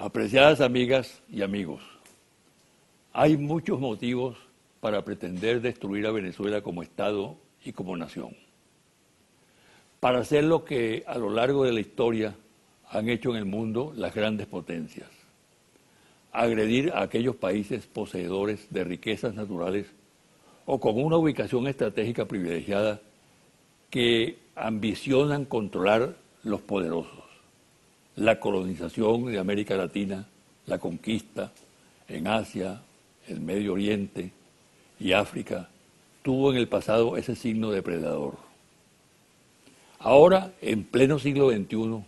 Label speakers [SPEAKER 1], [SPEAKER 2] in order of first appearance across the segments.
[SPEAKER 1] Apreciadas amigas y amigos, hay muchos motivos para pretender destruir a Venezuela como Estado y como nación. Para hacer lo que a lo largo de la historia han hecho en el mundo las grandes potencias. Agredir a aquellos países poseedores de riquezas naturales o con una ubicación estratégica privilegiada que ambicionan controlar los poderosos. La colonización de América Latina, la conquista en Asia, el Medio Oriente y África, tuvo en el pasado ese signo depredador. Ahora, en pleno siglo XXI,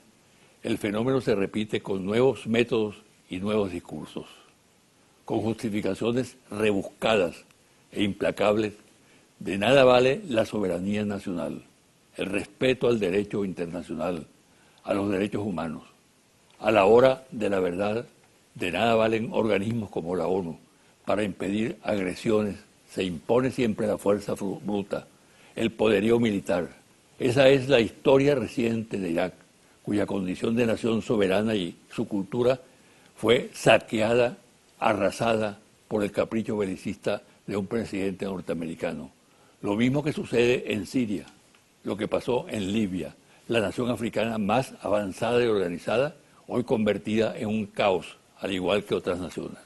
[SPEAKER 1] el fenómeno se repite con nuevos métodos y nuevos discursos, con justificaciones rebuscadas e implacables. De nada vale la soberanía nacional, el respeto al derecho internacional, a los derechos humanos. A la hora de la verdad, de nada valen organismos como la ONU. Para impedir agresiones se impone siempre la fuerza bruta, el poderío militar. Esa es la historia reciente de Irak, cuya condición de nación soberana y su cultura fue saqueada, arrasada por el capricho belicista de un presidente norteamericano. Lo mismo que sucede en Siria, lo que pasó en Libia, la nación africana más avanzada y organizada, hoy convertida en un caos, al igual que otras naciones.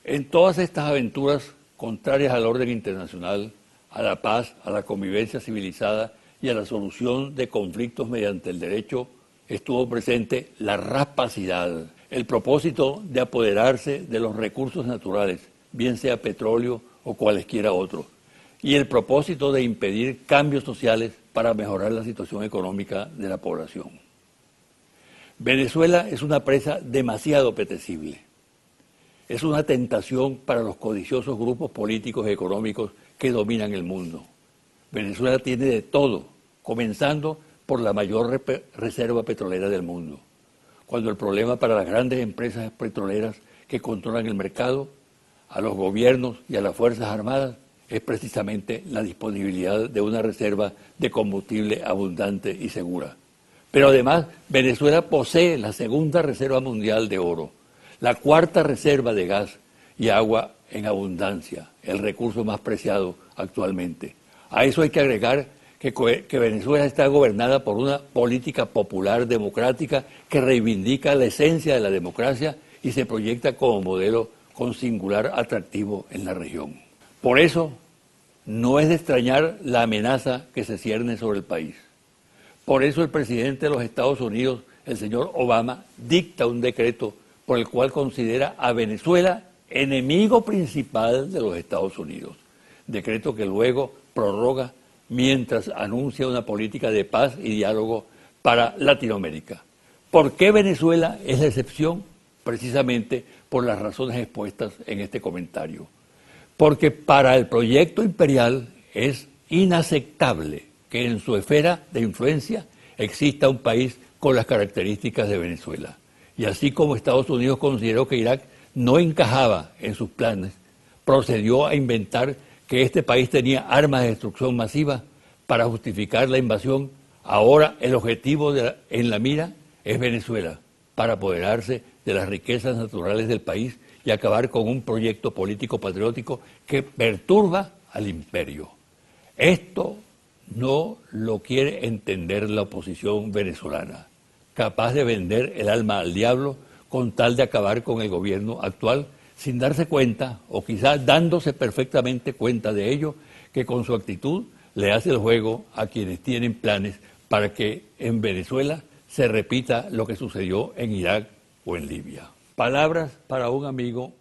[SPEAKER 1] En todas estas aventuras contrarias al orden internacional, a la paz, a la convivencia civilizada y a la solución de conflictos mediante el derecho, estuvo presente la rapacidad, el propósito de apoderarse de los recursos naturales, bien sea petróleo o cualesquiera otro, y el propósito de impedir cambios sociales para mejorar la situación económica de la población. Venezuela es una presa demasiado apetecible. Es una tentación para los codiciosos grupos políticos y económicos que dominan el mundo. Venezuela tiene de todo, comenzando por la mayor reserva petrolera del mundo. Cuando el problema para las grandes empresas petroleras que controlan el mercado, a los gobiernos y a las Fuerzas Armadas, es precisamente la disponibilidad de una reserva de combustible abundante y segura. Pero además, Venezuela posee la segunda reserva mundial de oro, la cuarta reserva de gas y agua en abundancia, el recurso más preciado actualmente. A eso hay que agregar que Venezuela está gobernada por una política popular democrática que reivindica la esencia de la democracia y se proyecta como modelo con singular atractivo en la región. Por eso, no es de extrañar la amenaza que se cierne sobre el país. Por eso el presidente de los Estados Unidos, el señor Obama, dicta un decreto por el cual considera a Venezuela enemigo principal de los Estados Unidos. Decreto que luego prorroga mientras anuncia una política de paz y diálogo para Latinoamérica. ¿Por qué Venezuela es la excepción? Precisamente por las razones expuestas en este comentario. Porque para el proyecto imperial es inaceptable que en su esfera de influencia exista un país con las características de Venezuela. Y así como Estados Unidos consideró que Irak no encajaba en sus planes, procedió a inventar que este país tenía armas de destrucción masiva para justificar la invasión. Ahora el objetivo en la mira es Venezuela, para apoderarse de las riquezas naturales del país y acabar con un proyecto político patriótico que perturba al imperio. Esto no lo quiere entender la oposición venezolana, capaz de vender el alma al diablo con tal de acabar con el gobierno actual, sin darse cuenta, o quizás dándose perfectamente cuenta de ello, que con su actitud le hace el juego a quienes tienen planes para que en Venezuela se repita lo que sucedió en Irak o en Libia. Palabras para un amigo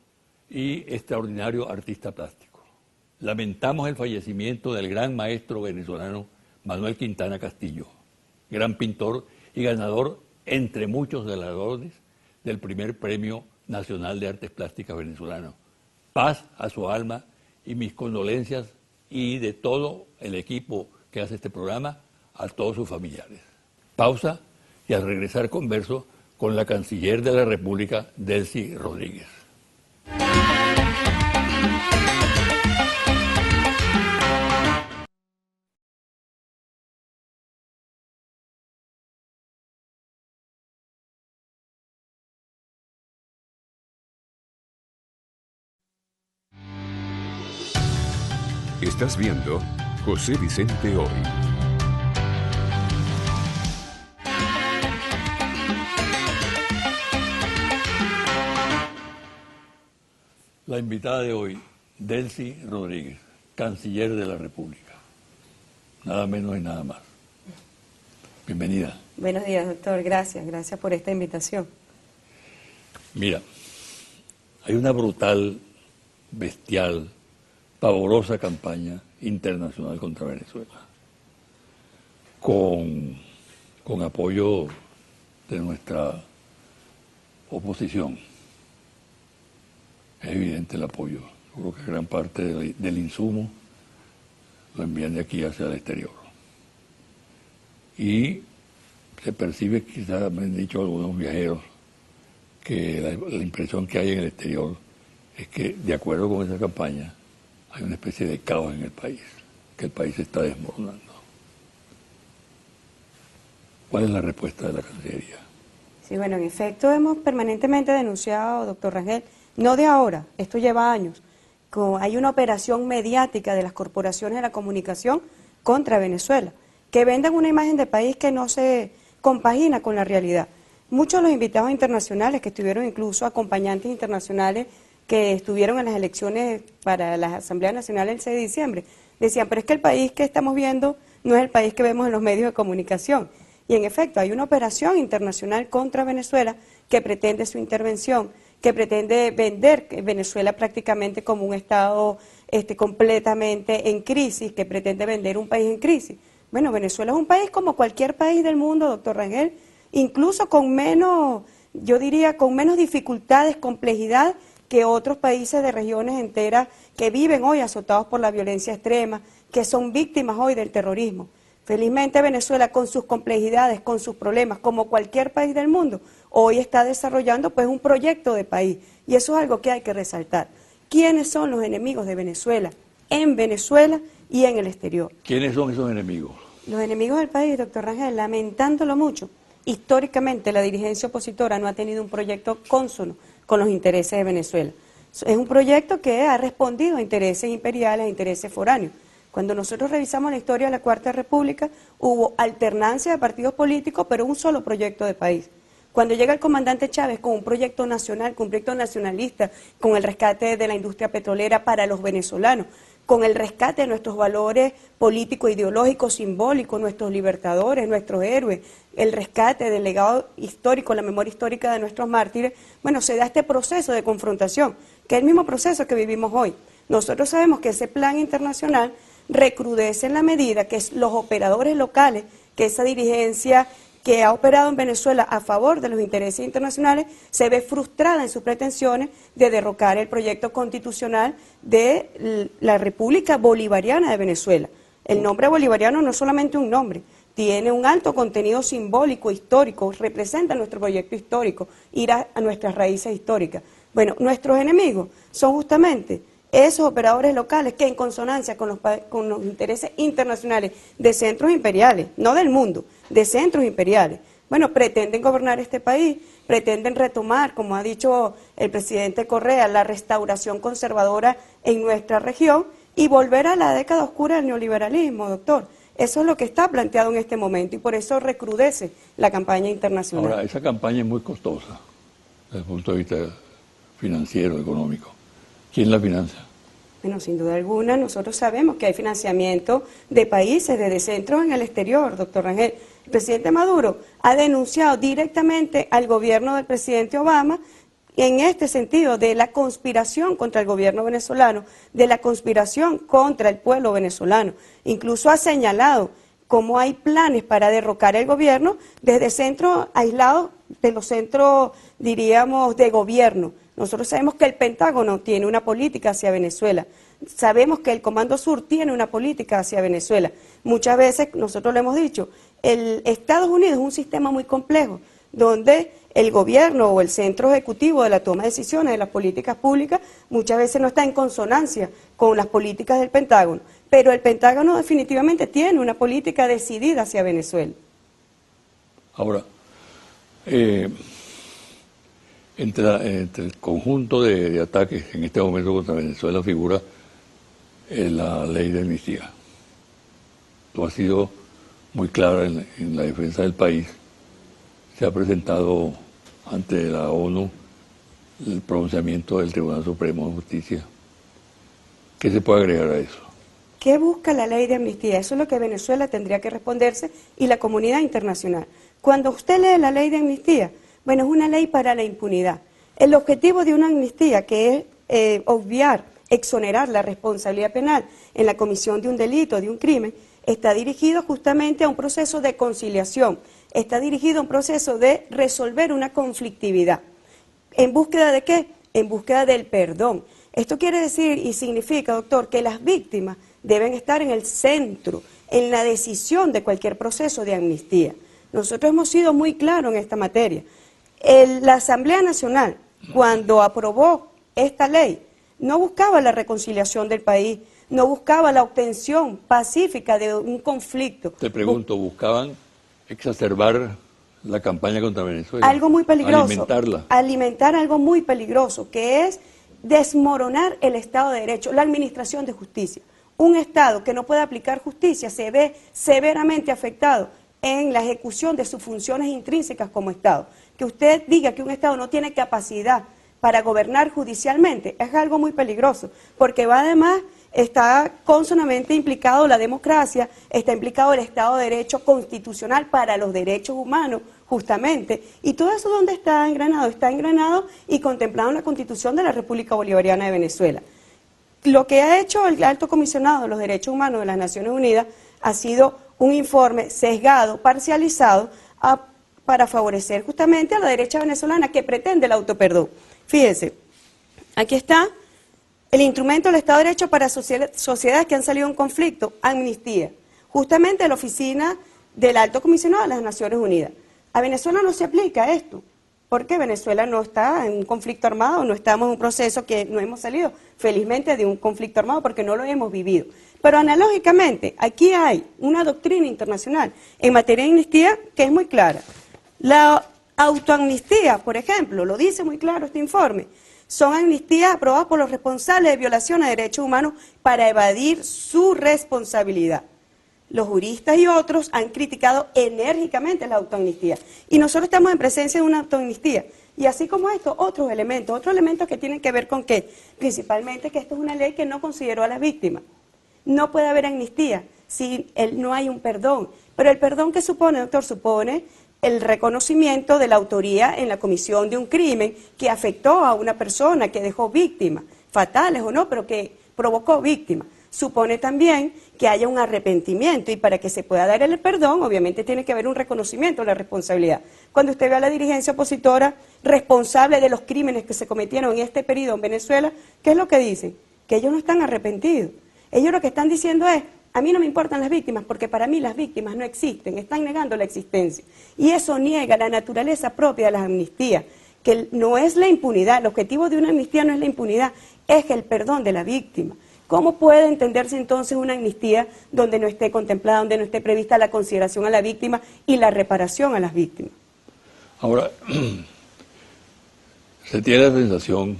[SPEAKER 1] y extraordinario artista plástico. Lamentamos el fallecimiento del gran maestro venezolano Manuel Quintana Castillo, gran pintor y ganador, entre muchos galardones, del primer Premio Nacional de Artes Plásticas venezolano. Paz a su alma y mis condolencias, y de todo el equipo que hace este programa, a todos sus familiares. Pausa y al regresar converso con la canciller de la República, Delcy Rodríguez.
[SPEAKER 2] Estás viendo José Vicente Hoy.
[SPEAKER 1] La invitada de hoy, Delcy Rodríguez, canciller de la República. Nada menos y nada más. Bienvenida.
[SPEAKER 3] Buenos días, doctor. Gracias por esta invitación.
[SPEAKER 1] Mira, hay una brutal, bestial, pavorosa campaña internacional contra Venezuela, con apoyo de nuestra oposición. Es evidente el apoyo. Yo creo que gran parte del insumo lo envían de aquí hacia el exterior. Y se percibe, quizás me han dicho algunos viajeros, que la impresión que hay en el exterior es que, de acuerdo con esa campaña, hay una especie de caos en el país, que el país se está desmoronando. ¿Cuál es la respuesta de la Cancillería?
[SPEAKER 3] Sí, bueno, en efecto hemos permanentemente denunciado, doctor Rangel, no de ahora, esto lleva años, hay una operación mediática de las corporaciones de la comunicación contra Venezuela, que venden una imagen de país que no se compagina con la realidad. Muchos de los invitados internacionales que estuvieron, incluso acompañantes internacionales que estuvieron en las elecciones para la Asamblea Nacional el 6 de diciembre, decían, pero es que el país que estamos viendo no es el país que vemos en los medios de comunicación. Y en efecto, hay una operación internacional contra Venezuela que pretende su intervención, que pretende vender Venezuela prácticamente como un Estado completamente en crisis, que pretende vender un país en crisis. Bueno, Venezuela es un país como cualquier país del mundo, doctor Rangel, incluso con menos, yo diría, con menos dificultades, complejidad que otros países de regiones enteras que viven hoy azotados por la violencia extrema, que son víctimas hoy del terrorismo. Felizmente Venezuela, con sus complejidades, con sus problemas, como cualquier país del mundo, hoy está desarrollando pues un proyecto de país, y eso es algo que hay que resaltar. ¿Quiénes son los enemigos de Venezuela en Venezuela y en el exterior?
[SPEAKER 1] ¿Quiénes son esos enemigos?
[SPEAKER 3] Los enemigos del país, doctor Rangel, lamentándolo mucho, históricamente la dirigencia opositora no ha tenido un proyecto cónsono con los intereses de Venezuela. Es un proyecto que ha respondido a intereses imperiales, a intereses foráneos. Cuando nosotros revisamos la historia de la Cuarta República, hubo alternancia de partidos políticos, pero un solo proyecto de país. Cuando llega el comandante Chávez con un proyecto nacional, con un proyecto nacionalista, con el rescate de la industria petrolera para los venezolanos, con el rescate de nuestros valores políticos, ideológicos, simbólicos, nuestros libertadores, nuestros héroes, el rescate del legado histórico, la memoria histórica de nuestros mártires, bueno, se da este proceso de confrontación, que es el mismo proceso que vivimos hoy. Nosotros sabemos que ese plan internacional recrudece en la medida que los operadores locales, que esa dirigencia que ha operado en Venezuela a favor de los intereses internacionales, se ve frustrada en sus pretensiones de derrocar el proyecto constitucional de la República Bolivariana de Venezuela. El nombre bolivariano no es solamente un nombre, tiene un alto contenido simbólico, histórico, representa nuestro proyecto histórico, ir a nuestras raíces históricas. Bueno, nuestros enemigos son justamente esos operadores locales que en consonancia con los intereses internacionales de centros imperiales, no del mundo, de centros imperiales, bueno, pretenden gobernar este país, pretenden retomar, como ha dicho el presidente Correa, la restauración conservadora en nuestra región y volver a la década oscura del neoliberalismo, doctor. Eso es lo que está planteado en este momento y por eso recrudece la campaña internacional.
[SPEAKER 1] Ahora, esa campaña es muy costosa desde el punto de vista financiero, económico. ¿Quién la financia?
[SPEAKER 3] Bueno, sin duda alguna, nosotros sabemos que hay financiamiento de países, de centros en el exterior, doctor Rangel. El presidente Maduro ha denunciado directamente al gobierno del presidente Obama en este sentido de la conspiración contra el gobierno venezolano, de la conspiración contra el pueblo venezolano. Incluso ha señalado cómo hay planes para derrocar el gobierno desde centros aislados de los centros, diríamos, de gobierno. Nosotros sabemos que el Pentágono tiene una política hacia Venezuela, sabemos que el Comando Sur tiene una política hacia Venezuela. Muchas veces, nosotros lo hemos dicho, el Estados Unidos es un sistema muy complejo, donde el gobierno o el centro ejecutivo de la toma de decisiones de las políticas públicas muchas veces no está en consonancia con las políticas del Pentágono, pero el Pentágono definitivamente tiene una política decidida hacia Venezuela.
[SPEAKER 1] Ahora, entre el conjunto de ataques en este momento contra Venezuela figura la ley de amnistía. Tú has sido muy clara en la defensa del país. Se ha presentado ante la ONU el pronunciamiento del Tribunal Supremo de Justicia. ¿Qué se puede agregar a eso?
[SPEAKER 3] ¿Qué busca la ley de amnistía? Eso es lo que Venezuela tendría que responderse y la comunidad internacional. Cuando usted lee la ley de amnistía, bueno, es una ley para la impunidad. El objetivo de una amnistía, que es obviar, exonerar la responsabilidad penal en la comisión de un delito, de un crimen, está dirigido justamente a un proceso de conciliación, está dirigido a un proceso de resolver una conflictividad. ¿En búsqueda de qué? En búsqueda del perdón. Esto quiere decir y significa, doctor, que las víctimas deben estar en el centro, en la decisión de cualquier proceso de amnistía. Nosotros hemos sido muy claros en esta materia. La Asamblea Nacional, cuando aprobó esta ley, no buscaba la reconciliación del país, no buscaba la obtención pacífica de un conflicto.
[SPEAKER 1] Te pregunto, ¿buscaban exacerbar la campaña contra Venezuela?
[SPEAKER 3] Algo muy peligroso.
[SPEAKER 1] Alimentarla.
[SPEAKER 3] Alimentar algo muy peligroso, que es desmoronar el Estado de Derecho, la administración de justicia. Un Estado que no puede aplicar justicia se ve severamente afectado en la ejecución de sus funciones intrínsecas como Estado. Que usted diga que un Estado no tiene capacidad para gobernar judicialmente es algo muy peligroso, porque además está consonamente implicado la democracia, está implicado el Estado de Derecho constitucional para los derechos humanos, justamente. ¿Y todo eso dónde está engranado? Está engranado y contemplado en la Constitución de la República Bolivariana de Venezuela. Lo que ha hecho el Alto Comisionado de los Derechos Humanos de las Naciones Unidas ha sido un informe sesgado, parcializado, para favorecer justamente a la derecha venezolana que pretende el autoperdón. Fíjense, aquí está el instrumento del Estado de Derecho para sociedades que han salido en conflicto, amnistía, justamente la oficina del Alto Comisionado de las Naciones Unidas. A Venezuela no se aplica esto, porque Venezuela no está en un conflicto armado, no estamos en un proceso que no hemos salido, felizmente, de un conflicto armado porque no lo hemos vivido. Pero analógicamente, aquí hay una doctrina internacional en materia de amnistía que es muy clara. La autoamnistía, por ejemplo, lo dice muy claro este informe, son amnistías aprobadas por los responsables de violación a derechos humanos para evadir su responsabilidad. Los juristas y otros han criticado enérgicamente la autoamnistía. Y nosotros estamos en presencia de una autoamnistía. Y así como esto, otros elementos que tienen que ver con qué. Principalmente que esto es una ley que no consideró a las víctimas. No puede haber amnistía si no hay un perdón. Pero el perdón que supone, doctor, supone el reconocimiento de la autoría en la comisión de un crimen que afectó a una persona, que dejó víctimas, fatales o no, pero que provocó víctimas. Supone también que haya un arrepentimiento y para que se pueda dar el perdón, obviamente tiene que haber un reconocimiento de la responsabilidad. Cuando usted ve a la dirigencia opositora responsable de los crímenes que se cometieron en este periodo en Venezuela, ¿qué es lo que dicen? Que ellos no están arrepentidos. Ellos lo que están diciendo es, a mí no me importan las víctimas porque para mí las víctimas no existen, están negando la existencia. Y eso niega la naturaleza propia de las amnistías, que no es la impunidad, el objetivo de una amnistía no es la impunidad, es el perdón de la víctima. ¿Cómo puede entenderse entonces una amnistía donde no esté contemplada, donde no esté prevista la consideración a la víctima y la reparación a las víctimas?
[SPEAKER 1] Ahora, se tiene la sensación,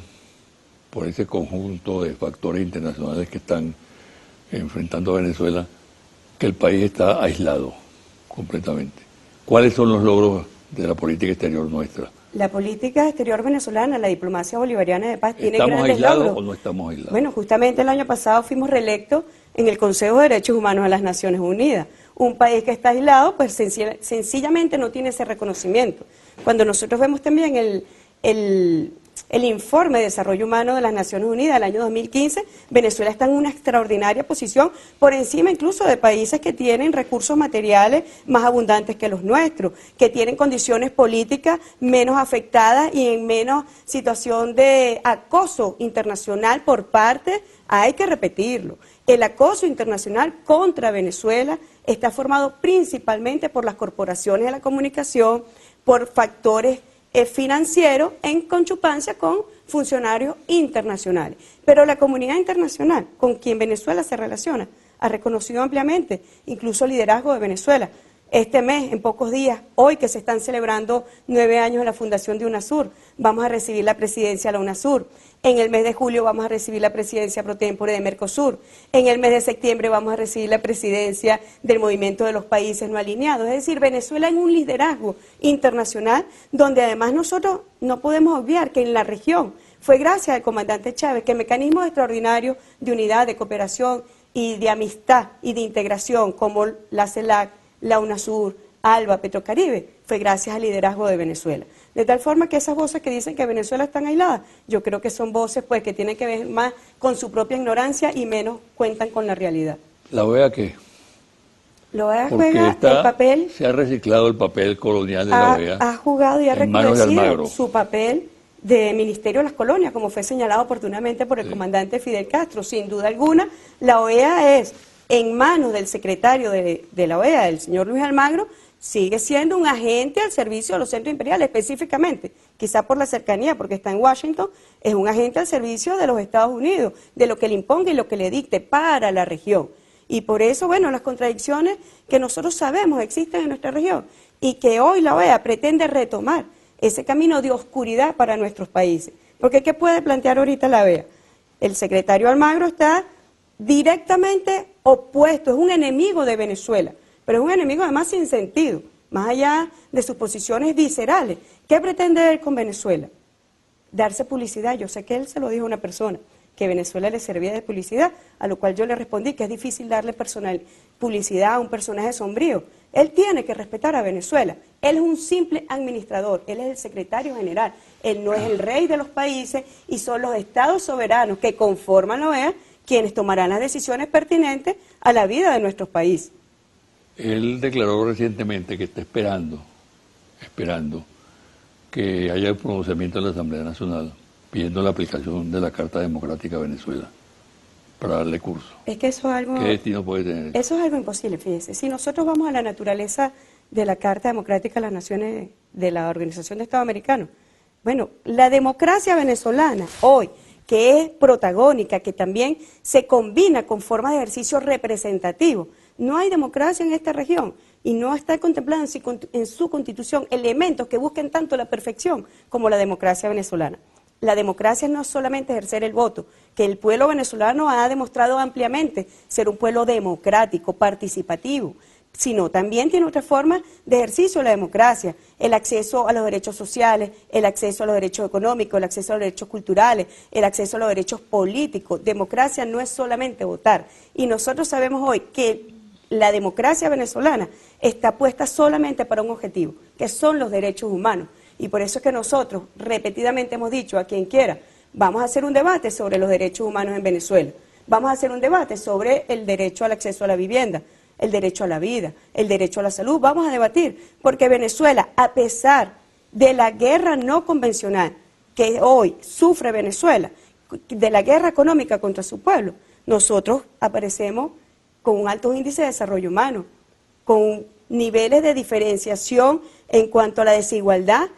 [SPEAKER 1] por ese conjunto de factores internacionales que están enfrentando a Venezuela, que el país está aislado completamente. ¿Cuáles son los logros de la política exterior nuestra?
[SPEAKER 3] La política exterior venezolana, la diplomacia bolivariana de paz, tiene
[SPEAKER 1] ¿Estamos
[SPEAKER 3] grandes
[SPEAKER 1] aislados
[SPEAKER 3] logros.
[SPEAKER 1] o no estamos aislados?
[SPEAKER 3] Bueno, justamente el año pasado fuimos reelectos en el Consejo de Derechos Humanos de las Naciones Unidas. Un país que está aislado, pues sencillamente no tiene ese reconocimiento. Cuando nosotros vemos también el informe de desarrollo humano de las Naciones Unidas del año 2015, Venezuela está en una extraordinaria posición, por encima incluso de países que tienen recursos materiales más abundantes que los nuestros, que tienen condiciones políticas menos afectadas y en menos situación de acoso internacional por parte, hay que repetirlo, el acoso internacional contra Venezuela está formado principalmente por las corporaciones de la comunicación, por factores financiero en conchupancia con funcionarios internacionales. Pero la comunidad internacional con quien Venezuela se relaciona ha reconocido ampliamente, incluso el liderazgo de Venezuela. Este mes, en pocos días, hoy que se están celebrando 9 años de la fundación de UNASUR, vamos a recibir la presidencia de la UNASUR. En el mes de julio vamos a recibir la presidencia pro tempore de Mercosur. En el mes de septiembre vamos a recibir la presidencia del Movimiento de los Países No Alineados. Es decir, Venezuela en un liderazgo internacional donde además nosotros no podemos obviar que en la región fue gracias al comandante Chávez que mecanismos extraordinarios de unidad, de cooperación y de amistad y de integración como la CELAC, la UNASUR, ALBA, Petrocaribe, fue gracias al liderazgo de Venezuela. De tal forma que esas voces que dicen que Venezuela está aislada, yo creo que son voces pues que tienen que ver más con su propia ignorancia y menos cuentan con la realidad.
[SPEAKER 1] ¿La OEA qué?
[SPEAKER 3] La OEA
[SPEAKER 1] Porque
[SPEAKER 3] juega el papel...
[SPEAKER 1] se ha reciclado el papel colonial de la OEA.
[SPEAKER 3] Ha jugado y ha
[SPEAKER 1] en manos de
[SPEAKER 3] reconocido
[SPEAKER 1] Almagro.
[SPEAKER 3] su papel de Ministerio de las Colonias, como fue señalado oportunamente por el comandante Fidel Castro. Sin duda alguna, la OEA es en manos del secretario de la OEA, el señor Luis Almagro, sigue siendo un agente al servicio de los centros imperiales, específicamente, quizá por la cercanía, porque está en Washington, es un agente al servicio de los Estados Unidos, de lo que le imponga y lo que le dicte para la región. Y por eso, bueno, las contradicciones que nosotros sabemos existen en nuestra región y que hoy la OEA pretende retomar ese camino de oscuridad para nuestros países. Porque ¿qué puede plantear ahorita la OEA? El secretario Almagro está directamente opuesto, es un enemigo de Venezuela, pero es un enemigo además sin sentido, más allá de sus posiciones viscerales. ¿Qué pretende él con Venezuela? Darse publicidad. Yo sé que él se lo dijo a una persona, que Venezuela le servía de publicidad, a lo cual yo le respondí que es difícil darle publicidad a un personaje sombrío. Él tiene que respetar a Venezuela. Él es un simple administrador, él es el secretario general, él no es el rey de los países y son los estados soberanos que conforman la OEA quienes tomarán las decisiones pertinentes a la vida de nuestros países.
[SPEAKER 1] Él declaró recientemente que está esperando que haya un pronunciamiento en la Asamblea Nacional pidiendo la aplicación de la Carta Democrática a Venezuela para darle curso.
[SPEAKER 3] Es que eso es algo...
[SPEAKER 1] ¿Qué destino puede tener?
[SPEAKER 3] Eso es algo imposible, fíjense. Si nosotros vamos a la naturaleza de la Carta Democrática de las Naciones, de la Organización de Estados Americanos, bueno, la democracia venezolana hoy, que es protagónica, que también se combina con formas de ejercicio representativo. No hay democracia en esta región y no está contemplada en su constitución elementos que busquen tanto la perfección como la democracia venezolana. La democracia no es solamente ejercer el voto, que el pueblo venezolano ha demostrado ampliamente ser un pueblo democrático, participativo, sino también tiene otra forma de ejercicio de la democracia, el acceso a los derechos sociales, el acceso a los derechos económicos, el acceso a los derechos culturales, el acceso a los derechos políticos. Democracia no es solamente votar. Y nosotros sabemos hoy que la democracia venezolana está puesta solamente para un objetivo, que son los derechos humanos. Y por eso es que nosotros repetidamente hemos dicho a quien quiera, vamos a hacer un debate sobre los derechos humanos en Venezuela, vamos a hacer un debate sobre el derecho al acceso a la vivienda, el derecho a la vida, el derecho a la salud, vamos a debatir, porque Venezuela, a pesar de la guerra no convencional que hoy sufre Venezuela, de la guerra económica contra su pueblo, nosotros aparecemos con un alto índice de desarrollo humano, con niveles de diferenciación en cuanto a la desigualdad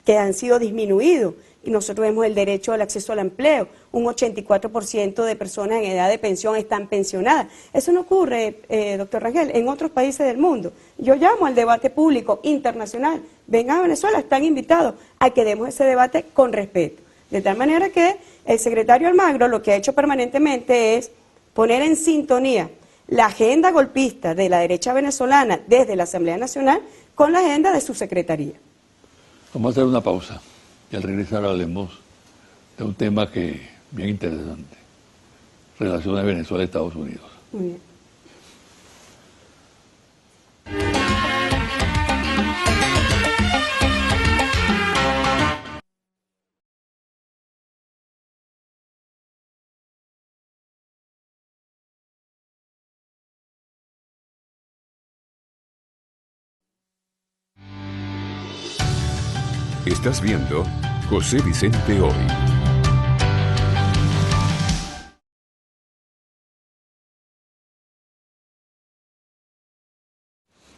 [SPEAKER 3] que han sido disminuidos. Y nosotros vemos el derecho al acceso al empleo. Un 84% de personas en edad de pensión están pensionadas. Eso no ocurre, doctor Rangel, en otros países del mundo. Yo llamo al debate público internacional. Vengan a Venezuela, están invitados a que demos ese debate con respeto. De tal manera que el secretario Almagro lo que ha hecho permanentemente es poner en sintonía la agenda golpista de la derecha venezolana desde la Asamblea Nacional con la agenda de su secretaría.
[SPEAKER 1] Vamos a hacer una pausa y al regresar hablemos de un tema que bien interesante, relaciones de Venezuela y Estados Unidos.
[SPEAKER 3] Muy bien.
[SPEAKER 2] Estás viendo José Vicente Hoy.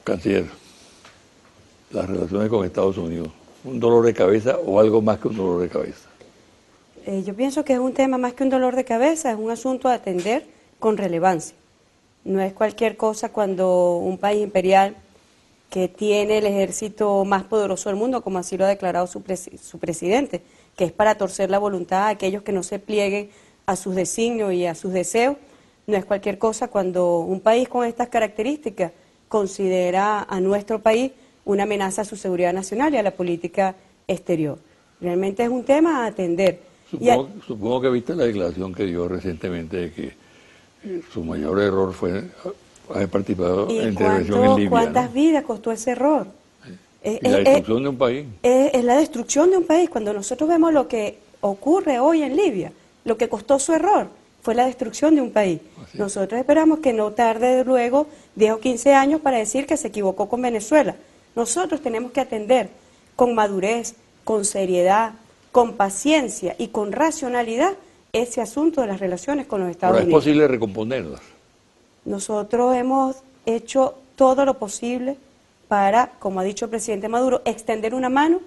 [SPEAKER 1] Canciller, las relaciones con Estados Unidos, ¿un dolor de cabeza o algo más que un dolor de cabeza?
[SPEAKER 3] Yo pienso que es un tema más que un dolor de cabeza, es un asunto a atender con relevancia. No es cualquier cosa cuando un país imperial que tiene el ejército más poderoso del mundo, como así lo ha declarado su presidente, que es para torcer la voluntad a aquellos que no se plieguen a sus designios y a sus deseos. No es cualquier cosa cuando un país con estas características considera a nuestro país una amenaza a su seguridad nacional y a la política exterior. Realmente es un tema a atender.
[SPEAKER 1] Supongo que viste la declaración que dio recientemente de que su mayor error fue haber participado en la intervención en Libia.
[SPEAKER 3] ¿Cuántas vidas costó ese error?
[SPEAKER 1] Y la destrucción de un país.
[SPEAKER 3] Es la destrucción de un país. Cuando nosotros vemos lo que ocurre hoy en Libia, lo que costó su error fue la destrucción de un país. Nosotros esperamos que no tarde luego 10 o 15 años para decir que se equivocó con Venezuela. Nosotros tenemos que atender con madurez, con seriedad, con paciencia y con racionalidad ese asunto de las relaciones con los Estados Unidos.
[SPEAKER 1] Pero es posible recomponerlas.
[SPEAKER 3] Nosotros hemos hecho todo lo posible para, como ha dicho el presidente Maduro, extender una mano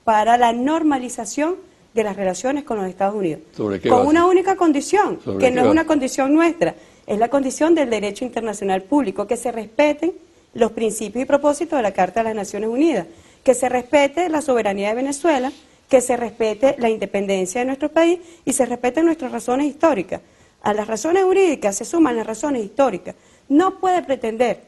[SPEAKER 3] para la normalización de las relaciones con los Estados Unidos.
[SPEAKER 1] ¿Sobre qué
[SPEAKER 3] con
[SPEAKER 1] base?
[SPEAKER 3] una única condición, que no es
[SPEAKER 1] base?
[SPEAKER 3] una condición nuestra, es la condición del derecho internacional público, que se respeten los principios y propósitos de la Carta de las Naciones Unidas, que se respete la soberanía de Venezuela, que se respete la independencia de nuestro país y se respeten nuestras razones históricas. A las razones jurídicas se suman las razones históricas. No puede pretender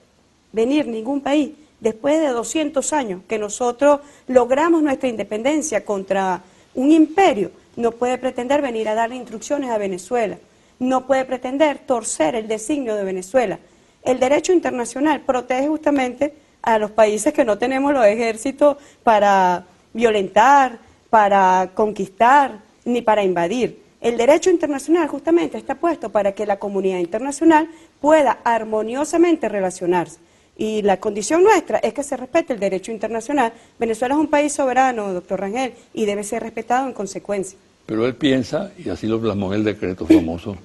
[SPEAKER 3] venir ningún país después de 200 años que nosotros logramos nuestra independencia contra un imperio, no puede pretender venir a darle instrucciones a Venezuela, no puede pretender torcer el designio de Venezuela. El derecho internacional protege justamente a los países que no tenemos los ejércitos para violentar, para conquistar, ni para invadir. El derecho internacional justamente está puesto para que la comunidad internacional pueda armoniosamente relacionarse. Y la condición nuestra es que se respete el derecho internacional. Venezuela es un país soberano, doctor Rangel, y debe ser respetado en consecuencia.
[SPEAKER 1] Pero él piensa, y así lo plasmó en el decreto famoso,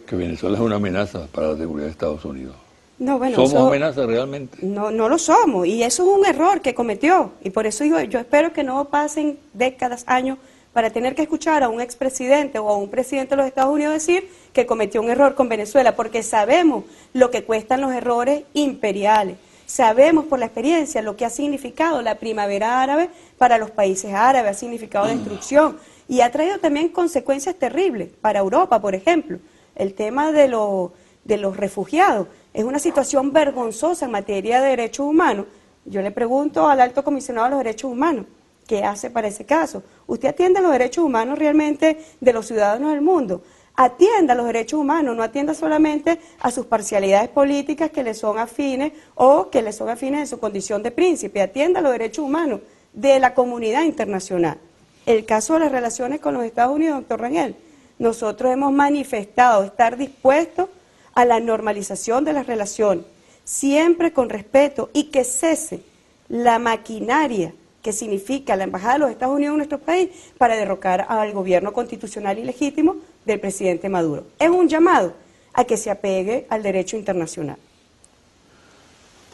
[SPEAKER 1] que Venezuela es una amenaza para la seguridad de Estados Unidos.
[SPEAKER 3] No, bueno,
[SPEAKER 1] ¿Somos amenaza realmente?
[SPEAKER 3] No lo somos, y eso es un error que cometió. Y por eso yo espero que no pasen décadas, años, para tener que escuchar a un expresidente o a un presidente de los Estados Unidos decir que cometió un error con Venezuela, porque sabemos lo que cuestan los errores imperiales. Sabemos por la experiencia lo que ha significado la primavera árabe para los países árabes, ha significado destrucción y ha traído también consecuencias terribles para Europa, por ejemplo. El tema de los refugiados es una situación vergonzosa en materia de derechos humanos. Yo le pregunto al alto comisionado de los derechos humanos, ¿qué hace para ese caso? ¿Usted atiende los derechos humanos realmente de los ciudadanos del mundo? Atienda los derechos humanos, no atienda solamente a sus parcialidades políticas que le son afines o que le son afines en su condición de príncipe, atienda los derechos humanos de la comunidad internacional. El caso de las relaciones con los Estados Unidos, doctor Rangel, nosotros hemos manifestado estar dispuestos a la normalización de las relaciones, siempre con respeto y que cese la maquinaria que significa la Embajada de los Estados Unidos en nuestro país para derrocar al gobierno constitucional y legítimo del presidente Maduro. Es un llamado a que se apegue al derecho internacional.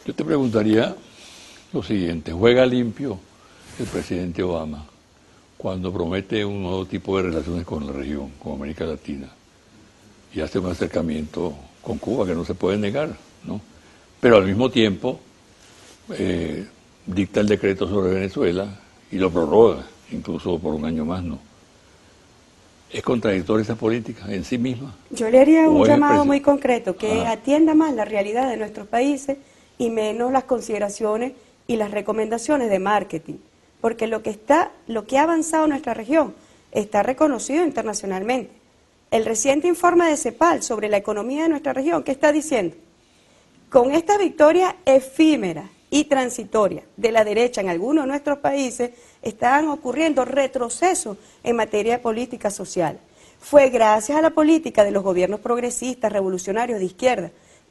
[SPEAKER 1] Yo te preguntaría lo siguiente, ¿juega limpio el presidente Obama cuando promete un nuevo tipo de relaciones con la región, con América Latina, y hace un acercamiento con Cuba que no se puede negar, ¿no? Pero al mismo tiempo dicta el decreto sobre Venezuela y lo prorroga, incluso por un año más, ¿no? ¿Es contradictoria esa política en sí misma?
[SPEAKER 3] Yo le haría un llamado muy concreto, que atienda más la realidad de nuestros países y menos las consideraciones y las recomendaciones de marketing, porque lo que ha avanzado en nuestra región está reconocido internacionalmente. El reciente informe de CEPAL sobre la economía de nuestra región, ¿qué está diciendo? Con esta victoria efímera y transitoria de la derecha en algunos de nuestros países, están ocurriendo retrocesos en materia de política social. Fue gracias a la política de los gobiernos progresistas, revolucionarios de izquierda,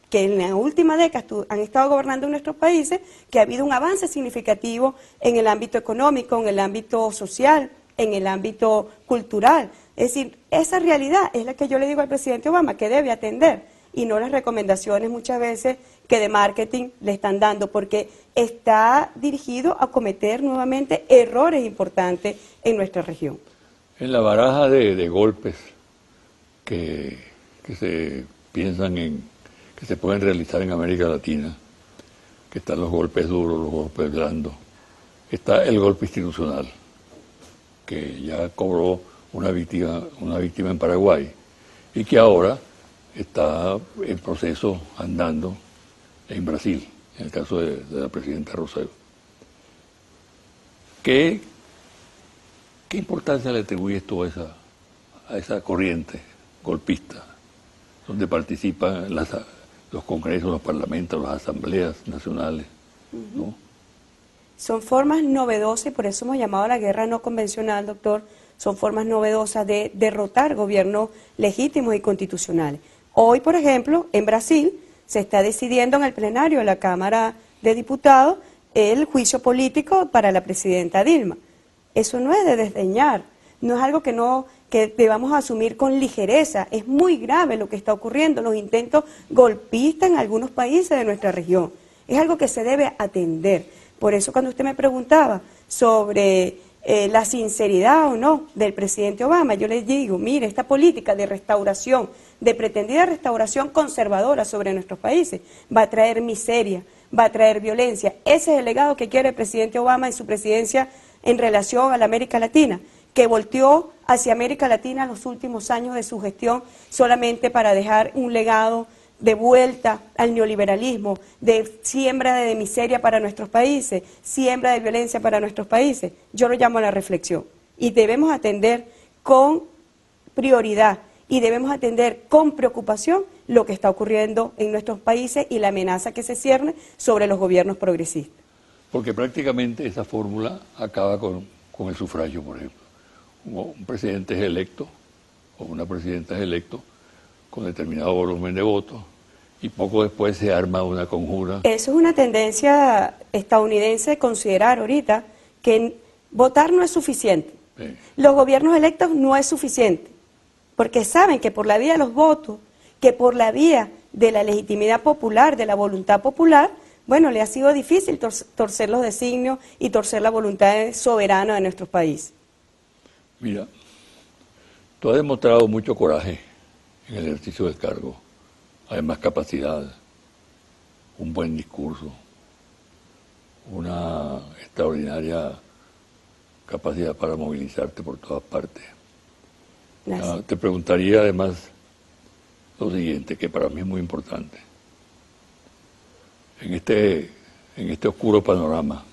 [SPEAKER 3] que en la última década han estado gobernando en nuestros países, que ha habido un avance significativo en el ámbito económico, en el ámbito social, en el ámbito cultural. Es decir, esa realidad es la que yo le digo al presidente Obama que debe atender, y no las recomendaciones muchas veces que de marketing le están dando, porque está dirigido a cometer nuevamente errores importantes en nuestra región.
[SPEAKER 1] En la baraja de golpes que se piensan que se pueden realizar en América Latina, que están los golpes duros, los golpes blandos, está el golpe institucional, que ya cobró una víctima en Paraguay y que ahora está en proceso andando en Brasil, en el caso de la presidenta Rousseff. ¿Qué importancia le atribuyes tú a esa corriente golpista, donde participan los congresos, los parlamentos, las asambleas nacionales, ¿no?
[SPEAKER 3] Son formas novedosas y por eso hemos llamado a la guerra no convencional, doctor. Son formas novedosas de derrotar gobiernos legítimos y constitucionales. Hoy, por ejemplo, en Brasil se está decidiendo en el plenario de la Cámara de Diputados el juicio político para la presidenta Dilma. Eso no es de desdeñar, no es algo que debamos asumir con ligereza. Es muy grave lo que está ocurriendo, los intentos golpistas en algunos países de nuestra región. Es algo que se debe atender. Por eso cuando usted me preguntaba sobre la sinceridad o no del presidente Obama, yo les digo, mire, esta política de restauración, de pretendida restauración conservadora sobre nuestros países, va a traer miseria, va a traer violencia. Ese es el legado que quiere el presidente Obama en su presidencia en relación a la América Latina, que volteó hacia América Latina los últimos años de su gestión solamente para dejar un legado de vuelta al neoliberalismo, de siembra de miseria para nuestros países, siembra de violencia para nuestros países. Yo lo llamo a la reflexión y debemos atender con prioridad y debemos atender con preocupación lo que está ocurriendo en nuestros países y la amenaza que se cierne sobre los gobiernos progresistas.
[SPEAKER 1] Porque prácticamente esa fórmula acaba con el sufragio, por ejemplo. Un presidente es electo o una presidenta es electo con determinado volumen de votos y poco después se arma una conjura.
[SPEAKER 3] Eso es una tendencia estadounidense de considerar ahorita que votar no es suficiente.
[SPEAKER 1] Sí.
[SPEAKER 3] Los gobiernos electos no es suficiente, porque saben que por la vía de los votos, que por la vía de la legitimidad popular, de la voluntad popular, bueno, le ha sido difícil torcer los designios y torcer la voluntad soberana de nuestros países.
[SPEAKER 1] Mira, tú has demostrado mucho coraje en el ejercicio del cargo, además capacidad, un buen discurso, una extraordinaria capacidad para movilizarte por todas partes. Te preguntaría además lo siguiente, que para mí es muy importante. En este oscuro panorama,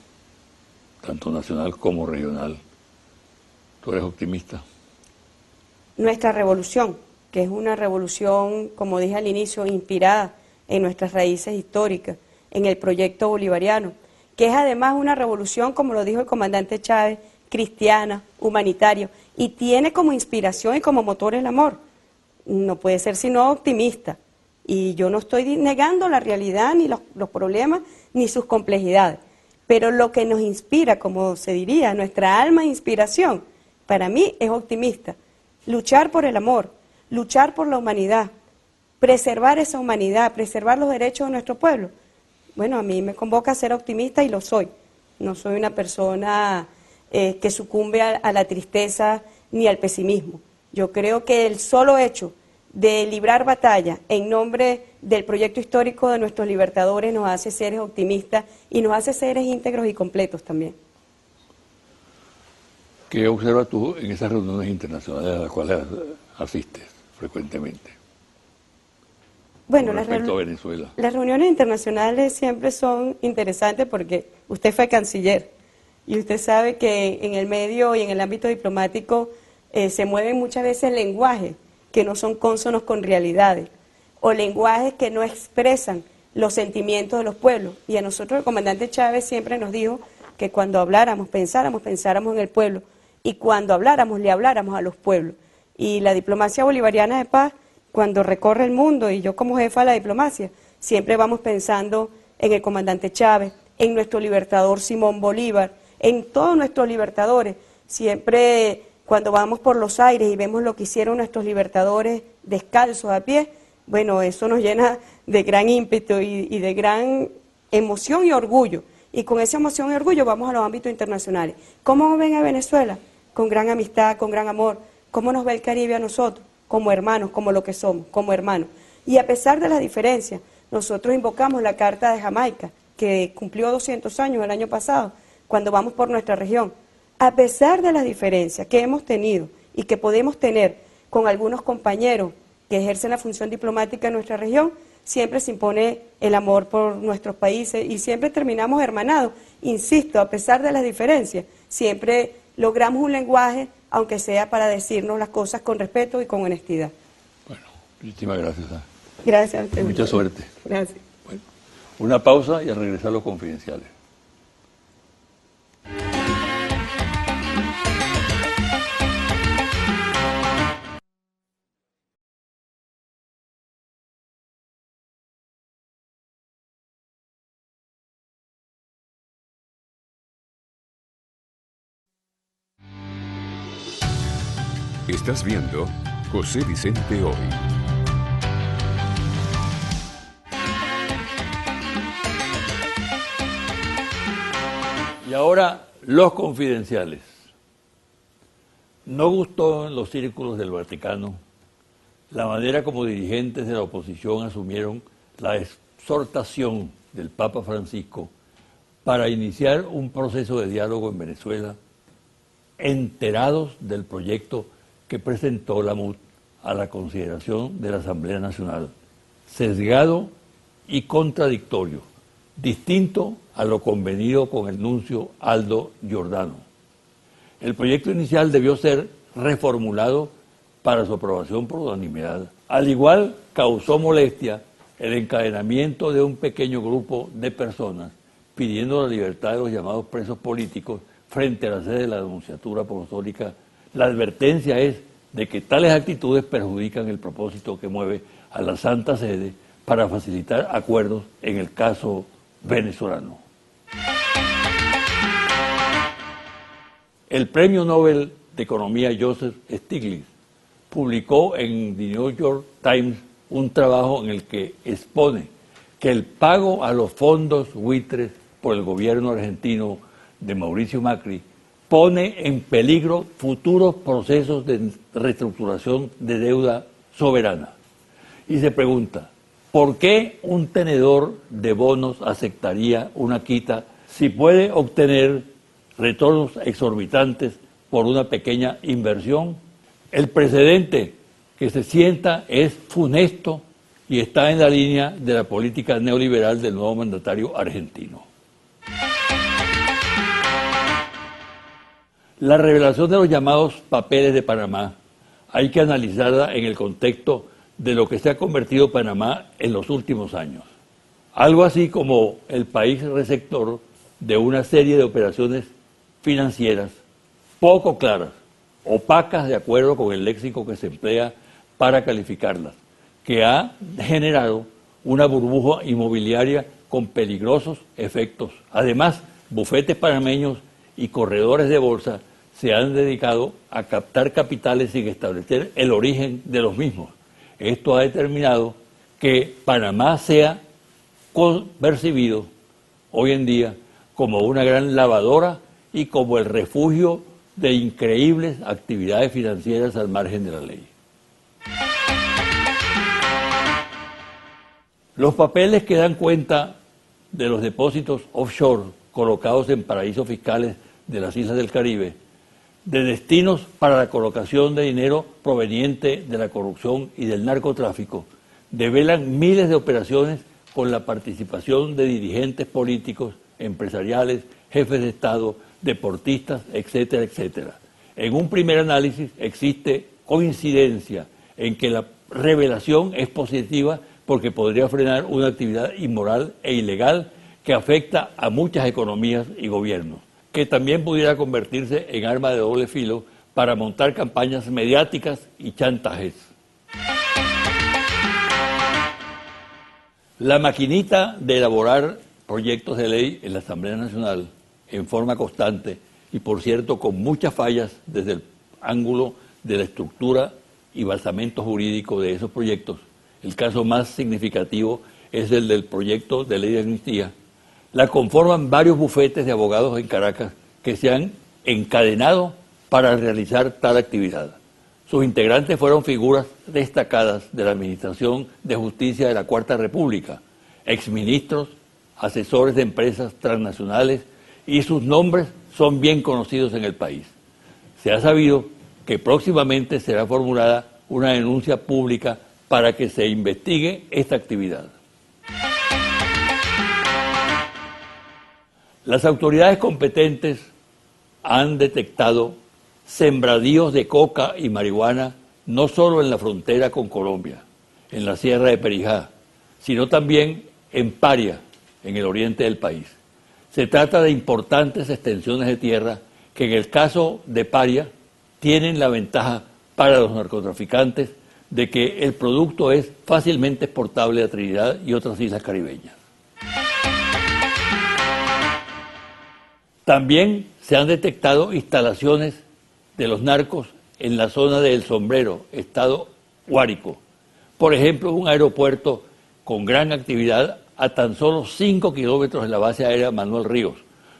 [SPEAKER 1] tanto nacional como regional, ¿tú eres optimista?
[SPEAKER 3] Nuestra revolución, que es una revolución, como dije al inicio, inspirada en nuestras raíces históricas, en el proyecto bolivariano, que es además una revolución, como lo dijo el comandante Chávez, cristiana, humanitaria, y tiene como inspiración y como motor el amor. No puede ser sino optimista. Y yo no estoy negando la realidad, ni los problemas, ni sus complejidades. Pero lo que nos inspira, como se diría, nuestra alma de inspiración, para mí es optimista. Luchar por el amor, luchar por la humanidad, preservar esa humanidad, preservar los derechos de nuestro pueblo. Bueno, a mí me convoca a ser optimista y lo soy. No soy una persona que sucumbe a la tristeza ni al pesimismo. Yo creo que el solo hecho de librar batalla en nombre del proyecto histórico de nuestros libertadores nos hace seres optimistas y nos hace seres íntegros y completos también.
[SPEAKER 1] ¿Qué observas tú en esas reuniones internacionales a las cuales asistes frecuentemente?
[SPEAKER 3] Bueno,
[SPEAKER 1] respecto a Venezuela.
[SPEAKER 3] Las reuniones internacionales siempre son interesantes porque usted fue canciller y usted sabe que en el medio y en el ámbito diplomático se mueven muchas veces lenguajes que no son cónsonos con realidades, o lenguajes que no expresan los sentimientos de los pueblos. Y a nosotros el comandante Chávez siempre nos dijo que cuando habláramos, pensáramos en el pueblo, y cuando habláramos, le habláramos a los pueblos. Y la diplomacia bolivariana de paz, cuando recorre el mundo, y yo como jefa de la diplomacia, siempre vamos pensando en el comandante Chávez, en nuestro libertador Simón Bolívar, en todos nuestros libertadores, siempre. Cuando vamos por los aires y vemos lo que hicieron nuestros libertadores descalzos a pie, bueno, eso nos llena de gran ímpetu y de gran emoción y orgullo. Y con esa emoción y orgullo vamos a los ámbitos internacionales. ¿Cómo ven a Venezuela? Con gran amistad, con gran amor. ¿Cómo nos ve el Caribe a nosotros? Como hermanos, como lo que somos, como hermanos. Y a pesar de las diferencias, nosotros invocamos la Carta de Jamaica, que cumplió 200 años el año pasado, cuando vamos por nuestra región. A pesar de las diferencias que hemos tenido y que podemos tener con algunos compañeros que ejercen la función diplomática en nuestra región, siempre se impone el amor por nuestros países y siempre terminamos hermanados. Insisto, a pesar de las diferencias, siempre logramos un lenguaje, aunque sea para decirnos las cosas con respeto y con honestidad.
[SPEAKER 1] Bueno, muchísimas gracias.
[SPEAKER 3] Gracias a usted.
[SPEAKER 1] Mucha suerte.
[SPEAKER 3] Gracias.
[SPEAKER 1] Bueno, una pausa y a regresar a los confidenciales.
[SPEAKER 2] Estás viendo José Vicente Hoy.
[SPEAKER 1] Y ahora, los confidenciales. No gustó en los círculos del Vaticano la manera como dirigentes de la oposición asumieron la exhortación del Papa Francisco para iniciar un proceso de diálogo en Venezuela, enterados del proyecto que presentó la MUD a la consideración de la Asamblea Nacional, sesgado y contradictorio, distinto a lo convenido con el nuncio Aldo Giordano. El proyecto inicial debió ser reformulado para su aprobación por unanimidad. Al igual, causó molestia el encadenamiento de un pequeño grupo de personas pidiendo la libertad de los llamados presos políticos frente a la sede de la Nunciatura Apostólica. La advertencia es de que tales actitudes perjudican el propósito que mueve a la Santa Sede para facilitar acuerdos en el caso venezolano. El Premio Nobel de Economía Joseph Stiglitz publicó en The New York Times un trabajo en el que expone que el pago a los fondos buitres por el gobierno argentino de Mauricio Macri pone en peligro futuros procesos de reestructuración de deuda soberana. Y se pregunta, ¿por qué un tenedor de bonos aceptaría una quita si puede obtener retornos exorbitantes por una pequeña inversión? El precedente que se sienta es funesto y está en la línea de la política neoliberal del nuevo mandatario argentino. La revelación de los llamados papeles de Panamá hay que analizarla en el contexto de lo que se ha convertido Panamá en los últimos años. Algo así como el país receptor de una serie de operaciones financieras poco claras, opacas de acuerdo con el léxico que se emplea para calificarlas, que ha generado una burbuja inmobiliaria con peligrosos efectos. Además, bufetes panameños y corredores de bolsa se han dedicado a captar capitales sin establecer el origen de los mismos. Esto ha determinado que Panamá sea percibido hoy en día como una gran lavadora y como el refugio de increíbles actividades financieras al margen de la ley. Los papeles que dan cuenta de los depósitos offshore colocados en paraísos fiscales de las islas del Caribe, de destinos para la colocación de dinero proveniente de la corrupción y del narcotráfico, develan miles de operaciones con la participación de dirigentes políticos, empresariales, jefes de Estado, deportistas, etcétera, etcétera. En un primer análisis existe coincidencia en que la revelación es positiva porque podría frenar una actividad inmoral e ilegal que afecta a muchas economías y gobiernos, que también pudiera convertirse en arma de doble filo para montar campañas mediáticas y chantajes. La maquinita de elaborar proyectos de ley en la Asamblea Nacional en forma constante y, por cierto, con muchas fallas desde el ángulo de la estructura y basamento jurídico de esos proyectos. El caso más significativo es el del proyecto de ley de amnistía. La conforman varios bufetes de abogados en Caracas que se han encadenado para realizar tal actividad. Sus integrantes fueron figuras destacadas de la Administración de Justicia de la Cuarta República, exministros, asesores de empresas transnacionales y sus nombres son bien conocidos en el país. Se ha sabido que próximamente será formulada una denuncia pública para que se investigue esta actividad. Las autoridades competentes han detectado sembradíos de coca y marihuana no solo en la frontera con Colombia, en la Sierra de Perijá, sino también en Paria, en el oriente del país. Se trata de importantes extensiones de tierra que en el caso de Paria tienen la ventaja para los narcotraficantes de que el producto es fácilmente exportable a Trinidad y otras islas caribeñas. También se han detectado instalaciones de los narcos en la zona de El Sombrero, estado Guárico. Por ejemplo, un aeropuerto con gran actividad a tan solo 5 kilómetros de la base aérea Manuel Ríos,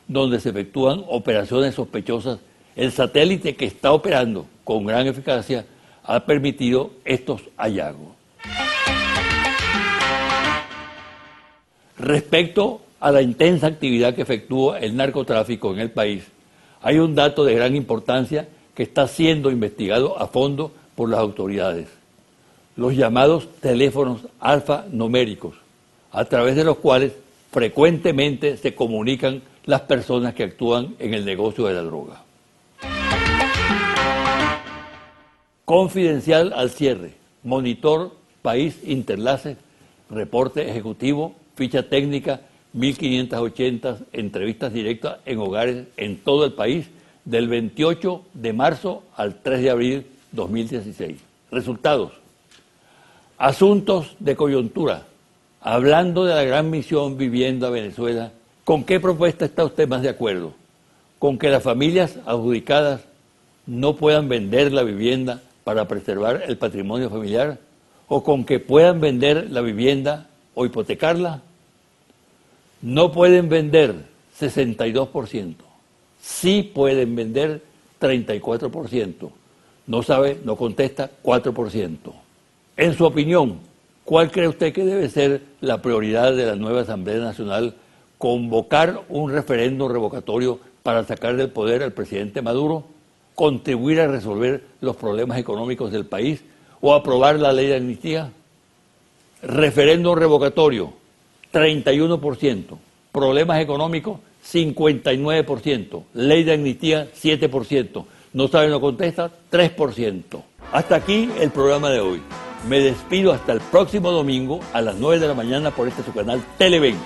[SPEAKER 1] donde se efectúan operaciones sospechosas. El satélite que está operando con gran eficacia ha permitido estos hallazgos. Respecto a la intensa actividad que efectúa el narcotráfico en el país, hay un dato de gran importancia que está siendo investigado a fondo por las autoridades: los llamados teléfonos alfanuméricos, a través de los cuales frecuentemente se comunican las personas que actúan en el negocio de la droga. Confidencial al cierre, monitor, país, Interlace, reporte ejecutivo, ficha técnica, 1580 entrevistas directas en hogares en todo el país, del 28 de marzo al 3 de abril 2016. Resultados. Asuntos de coyuntura. Hablando de la gran misión Vivienda Venezuela, ¿con qué propuesta está usted más de acuerdo? ¿Con que las familias adjudicadas no puedan vender la vivienda para preservar el patrimonio familiar? ¿O con que puedan vender la vivienda o hipotecarla? No pueden vender 62%. Sí pueden vender 34%. No sabe, no contesta 4%. En su opinión, ¿cuál cree usted que debe ser la prioridad de la nueva Asamblea Nacional? ¿Convocar un referéndum revocatorio para sacar del poder al presidente Maduro? ¿Contribuir a resolver los problemas económicos del país? ¿O aprobar la ley de amnistía? Referéndum revocatorio, 31%. Problemas económicos, 59%. Ley de amnistía, 7%. No sabe, no contesta, 3%. Hasta aquí el programa de hoy. Me despido hasta el próximo domingo a las 9 de la mañana por este su canal Televen.